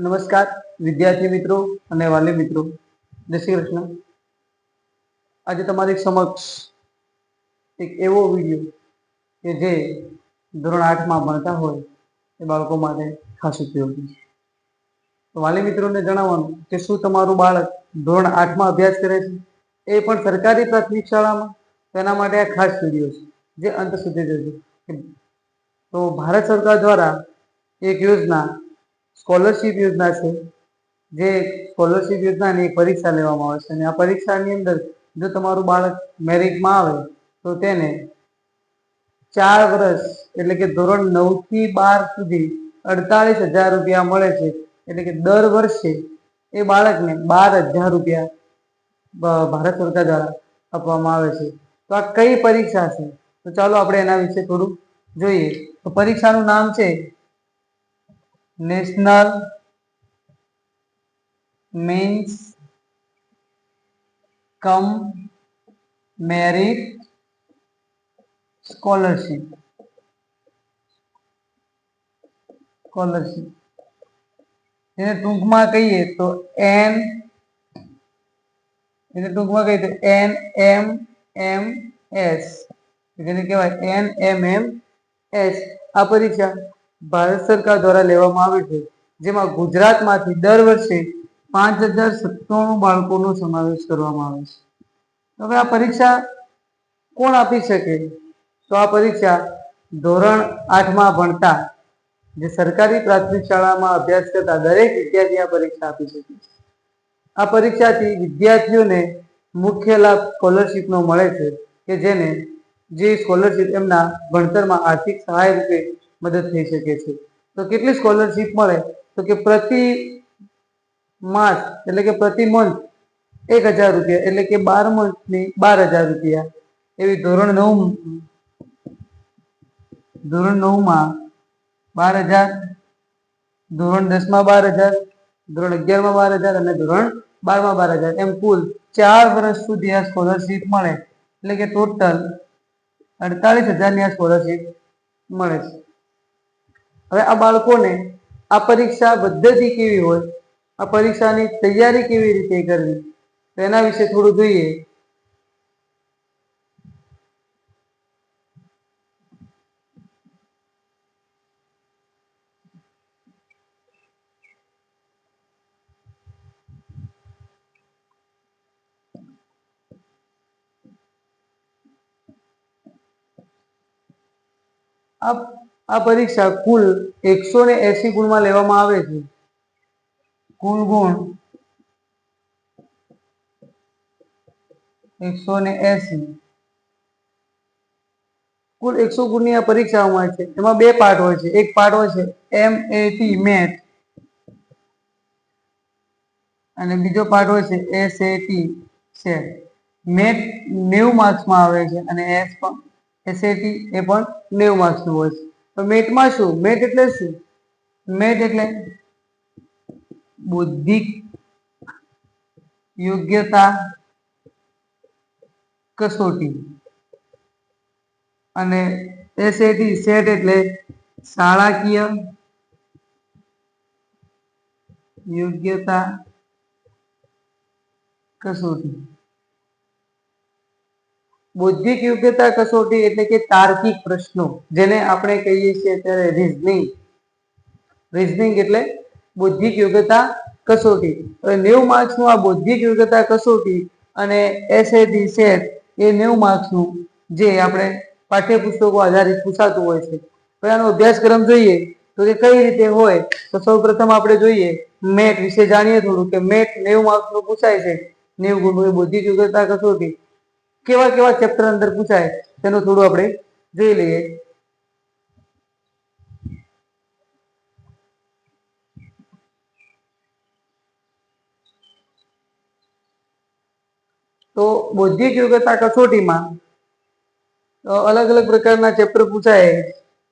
નમસ્કાર વિદ્યાર્થી મિત્રો અને વાલી મિત્રો, જય શ્રી કૃષ્ણ. આજે તમારી સમક્ષ એક એવો વિડીયો કે જે ધોરણ 8માં ભણતા હોય એ બાળકો માટે ખાસ ઉપયોગી છે. વાલી મિત્રોને જણાવવાનું કે શું તમારું બાળક ધોરણ 8માં અભ્યાસ કરે છે, એ પણ સરકારી પ્રાથમિક શાળામાં? તેના માટે આ ખાસ વિડીયો છે, જે અંત સુધી જોજો. તો ભારત સરકાર દ્વારા એક યોજના સ્કોલરશિપ યોજના છે, જે સ્કોલરશિપ યોજનાની પરીક્ષા લેવામાં આવે છે અને આ પરીક્ષાની અંદર જો તમારું બાળક મેરિટમાં આવે તો તેને 4 વર્ષ એટલે કે ધોરણ 9 થી 12 સુધી 48,000 રૂપિયા મળે છે. એટલે કે દર વર્ષે એ બાળકને 12,000 રૂપિયા ભારત સરકાર દ્વારા આપવામાં આવે છે. તો આ કઈ પરીક્ષા છે? તો ચાલો આપણે એના વિશે થોડું જોઈએ. તો પરીક્ષાનું નામ છે નેશનલ મીન્સ કમ મેરિટ સ્કોલરશિપ. એને ટૂંકમાં કહીએ તો NMMS, જેને કહેવાય NMMS. આ પરીક્ષા ભારત સરકાર દ્વારા લેવામાં આવે છે, જેમાં ગુજરાતમાંથી દર વર્ષે 5,097 બાળકોનો સમાવેશ કરવામાં આવે છે. હવે આ પરીક્ષા કોણ આપી શકે? તો આ પરીક્ષા ધોરણ 8માં ભણતા જે સરકારી પ્રાથમિક શાળામાં અભ્યાસ કરતા દરેક વિદ્યાર્થી આ પરીક્ષા આપી શકે છે. આ પરીક્ષાથી વિદ્યાર્થીઓને મુખ્ય લાભ સ્કોલરશિપનો મળે છે, કે જે સ્કોલરશિપ એમના ભણતરમાં આર્થિક સહાય રૂપે મદદ થઈ શકે છે. તો કેટલી સ્કોલરશિપ મળે? તો કે પ્રતિ માસ એટલે કે પ્રતિ મંથ 1,000 રૂપિયા, એટલે કે 12 મંથની 12,000 રૂપિયા. એવી ધોરણ 9માં 12,000, ધોરણ 10માં 12,000, ધોરણ 11માં 12,000 અને ધોરણ 12માં 12,000, એમ કુલ 4 વર્ષ સુધી આ સ્કોલરશિપ મળે. એટલે કે ટોટલ 48,000 ની આ સ્કોલરશિપ મળે છે. હવે આ બાળકોને આ પરીક્ષા પદ્ધતિ કેવી હોય, આ પરીક્ષાની તૈયારી કેવી રીતે કરવી, તો એના વિશે થોડું જોઈએ. આ પરીક્ષા કુલ 180 ગુણમાં લેવામાં આવે છે. કુલ ગુણ 180. કુલ 100 ગુણની આ પરીક્ષાઓ છે. એમાં બે પાર્ટ હોય છે. એક પાર્ટ હોય છે MAT મેથ અને બીજો પાર્ટ હોય છે SAT સેટ. મેથ 90 માર્ક્સમાં આવે છે અને SAT એ પણ 90 માર્ક્સનું હોય છે. તો મેથમાં શું? મેથ એટલે શું? મેથ એટલે બૌદ્ધિક યોગ્યતા કસોટી, અને SAT સેટ એટલે શાળાકીય યોગ્યતા કસોટી. બૌદ્ધિક યોગ્યતા કસોટી એટલે કે તાર્કિક પ્રશ્નો, જેને આપણે કહીએ છીએ અત્યારે રીઝનિંગ એટલે બૌદ્ધિક યોગ્યતા કસોટી. હવે 90 માર્ક્સનું આ બૌદ્ધિક યોગ્યતા કસોટી અને SAT સેટ એ 90 માર્ક્સનું જે આપણે પાઠ્યપુસ્તકો આધારિત પૂછાતું હોય છે. તો આનો અભ્યાસક્રમ જોઈએ તો એ કઈ રીતે હોય, તો સૌપ્રથમ આપણે જોઈએ મેથ વિશે જાણીએ થોડું, કે મેથ 90 માર્ક્સનું પૂછાય છે. 90 ગુણનું બૌદ્ધિક યોગ્યતા કસોટી કેવા કેવા ચેપ્ટર અંદર પૂછાય તેનું થોડું આપણે જોઈ લઈએ. તો બૌદ્ધિક યોગ્યતા કસોટીમાં અલગ અલગ પ્રકારના ચેપ્ટર પૂછાય.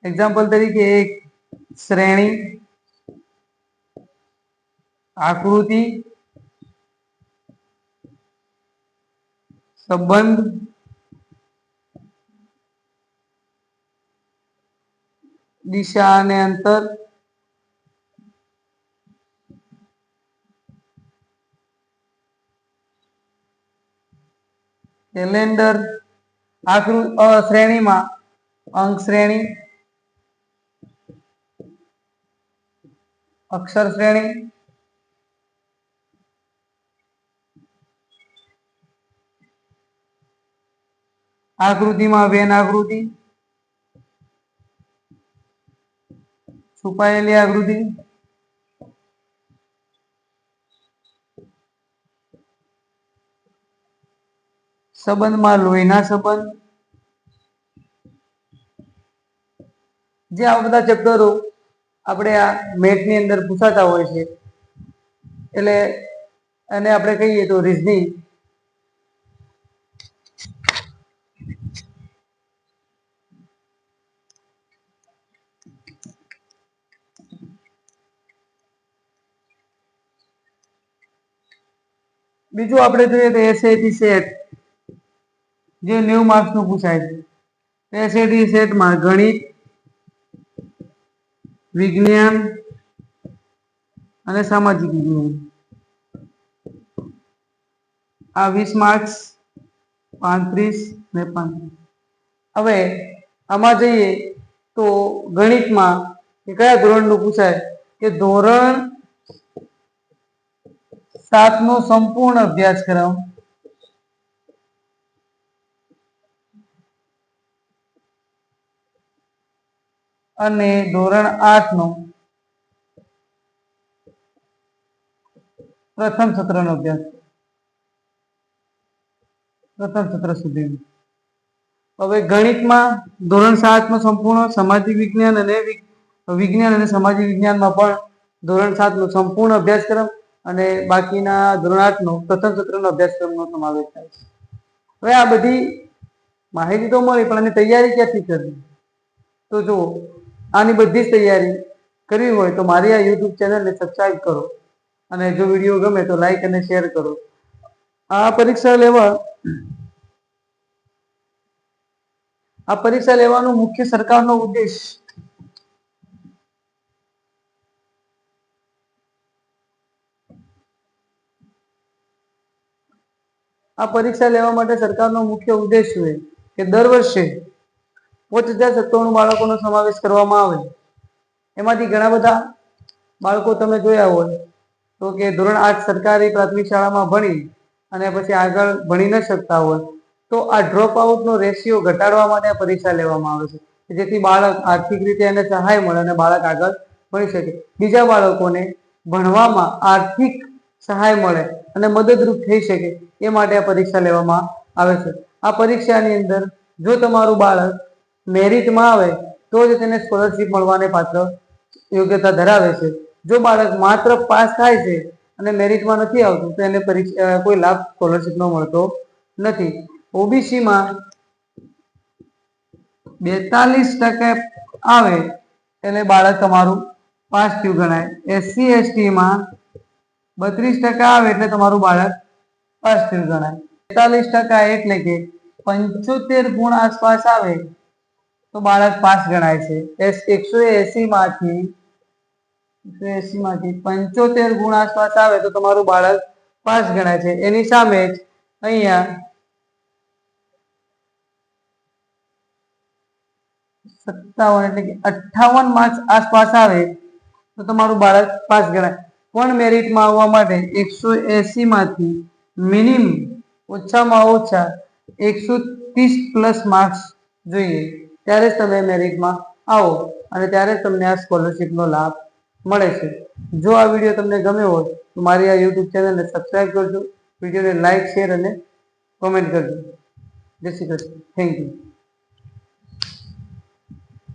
એક્ઝામ્પલ તરીકે એક શ્રેણી, આકૃતિ, સંબંધ, દિશા અને અંતર, કેલેન્ડર, શ્રેણીમાં અંક શ્રેણી, અક્ષર શ્રેણી, આકૃતિમાં વેન આકૃતિ, છુપાયેલી આકૃતિ, સંબંધમાં લોહીના સંબંધ. જે આ બધા ચેપ્ટરો આપણે આ મેથની અંદર પૂછાતા હોય છે, એટલે એને આપણે કહીએ તો રીઝનિંગ. બીજું આપણે જોઈએ તો એસએટી સેટ, જે 90 માર્ક્સનું પૂછાય છે. એસએટી સેટમાં ગણિત, વિજ્ઞાન અને સામાજિક વિજ્ઞાન, આ 20 માર્ક્સ, 35 ને 35. હવે આમાં જઈએ તો ગણિતમાં કયા ધોરણનું પૂછાય કે ધોરણ 7 નો સંપૂર્ણ અભ્યાસક્રમ અને ધોરણ 8 નો પ્રથમ સત્રનો અભ્યાસ, પ્રથમ સત્ર સુધી. હવે ગણિતમાં ધોરણ 7 નો સંપૂર્ણ, સામાજિક વિજ્ઞાન અને સામાજિક વિજ્ઞાનમાં પણ ધોરણ 7 નો સંપૂર્ણ અભ્યાસક્રમ અને બાકીના ધોરણ 8 નો પ્રથમ સત્રનો અભ્યાસક્રમનો સમાવેશ થાય છે. હવે આ બધી માહિતી તો મળી, પણ આની તૈયારી ક્યાંથી કરવી? તો જો આની બધી જ તૈયારી કરવી હોય તો મારી આ યુટ્યુબ ચેનલને સબસ્ક્રાઇબ કરો અને જો વિડીયો ગમે તો લાઈક અને શેર કરો. આ પરીક્ષા લેવાનો મુખ્ય સરકારનો ઉદ્દેશ આ પરીક્ષા લેવા માટે સરકારનો મુખ્ય ઉદ્દેશ છે કે દર વર્ષે 5097 બાળકોનો સમાવેશ કરવામાં આવે. એમાંથી ઘણા બધા બાળકો તમે જોયા હોય તો કે ધોરણ 8 સરકારી પ્રાથમિક શાળામાં ભણી અને પછી આગળ ભણી ન શકતા હોય, તો આ ડ્રોપ આઉટનો રેશિયો ઘટાડવા માટે પરીક્ષા લેવામાં આવે છે, જેથી બાળક આર્થિક રીતે એને સહાય મળે અને બાળક આગળ ભણી શકે, બીજા બાળકોને ભણવામાં આર્થિક સહાય મળે અને મદદરૂપ થઈ શકે, એ માટે આ પરીક્ષા લેવામાં આવે છે. આ પરીક્ષાની અંદર જો તમારું બાળક મેરિટમાં આવે તો જ તેને સ્કોલરશીપ મળવાને પાત્ર યોગ્યતા ધરાવે છે. જો બાળક માત્ર પાસ થાય છે અને મેરિટમાં નથી આવતું તો એને કોઈ લાભ સ્કોલરશીપનો મળતો નથી. ઓબીસીમાં 42% આવે એટલે બાળક તમારું પાસ થયું ગણાય. એસસી એસટીમાં 32% આવે એટલે તમારું બાળક પાસ થયું ગણાય. 43% એટલે કે 75 ગુણ આસપાસ આવે તો બાળક પાસ ગણાય છે. 180 માંથી 75 ગુણ આસપાસ આવે તો તમારું બાળક પાસ ગણાય છે. એની સામે જ અહીંયા 57 એટલે કે 58 માર્ક્સ આસપાસ આવે તો તમારું બાળક પાસ ગણાય. પણ મેરિટમાં આવવા માટે 180 માંથી મિનિમમ ઓછામાં ઓછા 130 પ્લસ માર્ક્સ જોઈએ, ત્યારે જ તમે મેરિટમાં આવો અને ત્યારે જ તમને આ સ્કોલરશીપનો લાભ મળે છે. જો આ વિડીયો તમને ગમ્યો હોય તો મારી આ યુટ્યુબ ચેનલને સબસ્ક્રાઇબ કરજો, વિડીયોને લાઈક, શેર અને કોમેન્ટ કરજો. જય શ્રી કૃષ્ણ. Thank you.